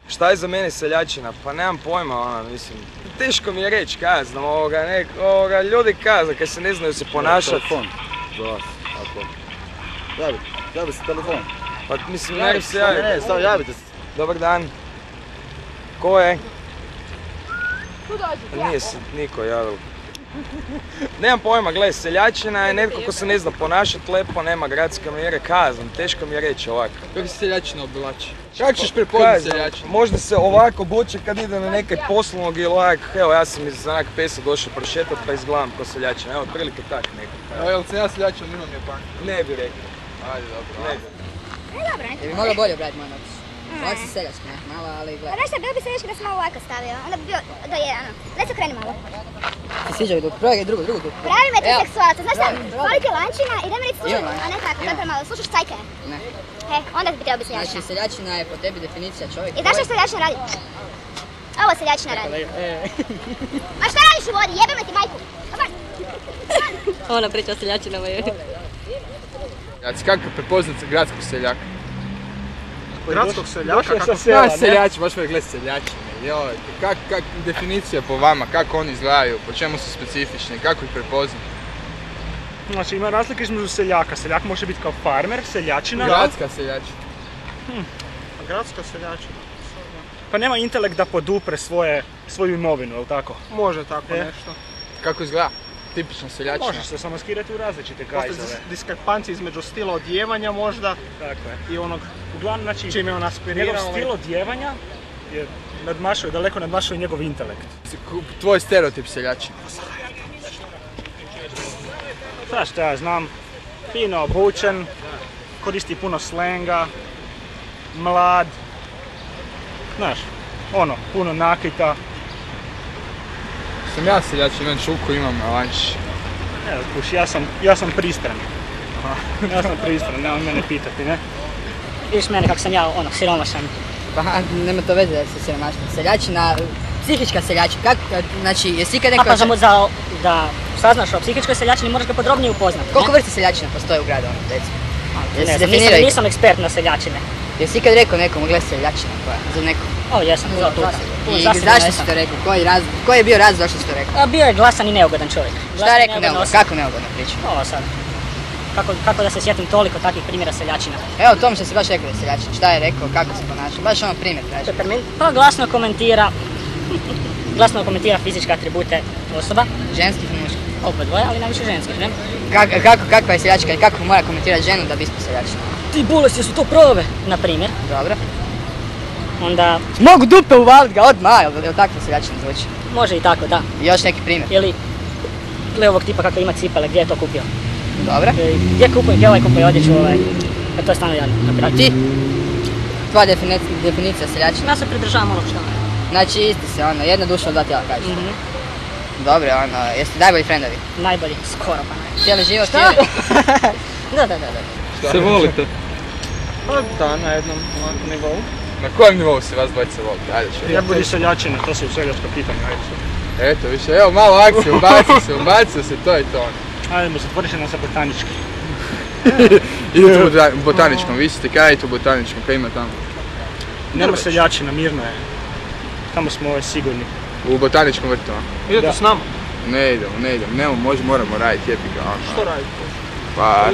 Šta je za mene seljačina? Pa nemam pojma, mislim. Teško mi je reći, znam, ljudi kazna kad se ne znaju se ponašati. Telefon. Za vas, ako. Javi se telefon. Pa mislim, ne se javiti. Ne, samo javite se. Dobar dan. Ko je? Tu dođe, Nije se niko javil. Nemam pojma, gledaj, seljačina je netko ko se ne zna ponašati lepo, nema gradske manire, kazam, teško mi je reći ovako. Kako se seljačina oblači? Kako ćeš prepoznat seljačinu? Možda se ovako obuče kad ide na nekaj poslovnog ili ovak, evo ja sam iz onak pesa došao prošetat pa izgledam ko seljačina, evo otprilike tak nekako. Evo, jel sam ja seljačina, imam je pak? Ne bi rekao. Ajde, dobro. Ne bi. Je bi mogla bolje obraditi moj notis? Ovak si seljačka, malo, ali gledaj. Pa znaš šta, bilo bi seljački da sam malo ovako stavio, onda bi bio do jedan, daj se okreni malo. Ti sviđa mi duk, probaj drugu duk. Pravi me ti seksualaca, znaš šta, fali ti lančina i daj me reći slušaj, a ne tako, zapravo malo, slušaš cajke. Ne. Onda bi trebao biti seljačina. Znači, seljačina je po tebi definicija čovjeka. I znaš šta seljačina radi? Ovo seljačina radi. Ma šta radiš u vodi, jebem li ti majku? Ona priča o seljačinama je. Kako prepoznat gradskog seljaka? Gradskog seljaka? Znaš seljači, baš me gledati seljačine. Joj, kak definicija po vama, kako oni izgledaju, po čemu su specifični, kako ih prepoznat? Znači ima razlike između seljaka. Seljak može biti kao farmer, seljačina. Gradska seljačina. Gradska seljačina. Pa nema intelekt da podupre svoju imovinu, je li tako? Može tako nešto. Kako izgleda? Tipična seljačina. Možeš se samo skirati u različite gajzove. Postoji diskrepancija između stila odjevanja možda. Tako je. I onog uglavnom, znači, čime je on aspirirao. Njegov stil odjevanja je daleko nadmašuje njegov intelekt. Tvoj stereotip seljačina. Znaš šta ja znam, fino obučen, koristi puno slenga, mlad, znaš, puno nakita. Sam ja seljačin, imam čuku, imam avanč. Evo, kuš, ja sam pristran. Ja sam pristran, nema mene pitati, ne? Vidiš mene kako sam ja, siromašan. Pa, nema to veze da si siromašan. Seljačina, psihička seljačina, znači, jesi ikad neko... Da saznaš o psihičkoj seljačini, moraš ga podrobnije upoznati. Koliko vrsti seljačina postoje u gradu, recimo? Nisam ekspert na seljačine. Jesi ikad rekao nekom, gle seljačina koja, za nekom? O, jesam, I zašto si to rekao? Koji je bio razlog zašto si to rekao? Bio je glasan i neugodan čovjek. Šta je rekao neugodan? Kako neugodan priča? Ovo sad. Kako da se sjetim toliko takvih primjera seljačina? Evo, o tom što si baš rekao da je seljačina. Šta je rekao, kako se ponaša? Baš primjer traži. Pa glasno komentira fizičke atribute osoba. Ženskih i muških? Oba dvoje, ali najviše ženskih, ne? Kakva je seljačka i kako mora komentirati ženu da bi ispod seljačina? Ti bolesti su to prave, na primjer. Dobro. Onda... Mogu dupe uvalit ga odmah, jel tako seljačina zvuči? Može i tako, da. I još neki primjer? Ili, gle ovog tipa kako ima cipele, gdje je to kupio? Dobro. Gdje ovaj kupuje odjeću, to je stvarno jadno. A ti? Tvoja definicija seljačina? Ja se pridržavam onog što. Znači isti se, jedna duša od dva tijela kažeš. Dobro, jeste najbolji frendovi? Najbolji, skoro pa najbolji. Cijeli život? Šta? Da. Se volite? Pa da, na jednom ovakvom nivou. Na kojem nivou se vas dvojice volite? Ajde što. Ne budi seljačina, to su seljačka pitanja, ajde. Eto više, evo malo akcije, ubacio se, to je to. Ajde, zatvoriš se nas sa botanički. Idete u botaničkom, vi ste kaj idete u botaničkom, kaj ima tamo? Nema seljačina, mirno je. Tamo smo sigurni. U botaničkom vrtu, a? Idete s nama? Ne idemo, moramo raditi, jebi ga. Što radite? Pa,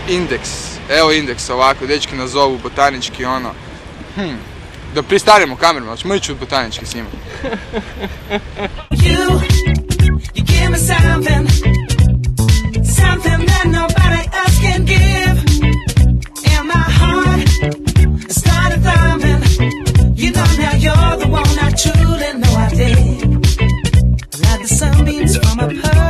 indeks, evo indeks ovako, dečki nas zovu botanički, da pristavimo kameru, ali ćemo ići u botanički snimati. You give me something that nobody else can give. And my heart started thumping. You know now you're the one I truly know I did. Like the sunbeams from a pearl.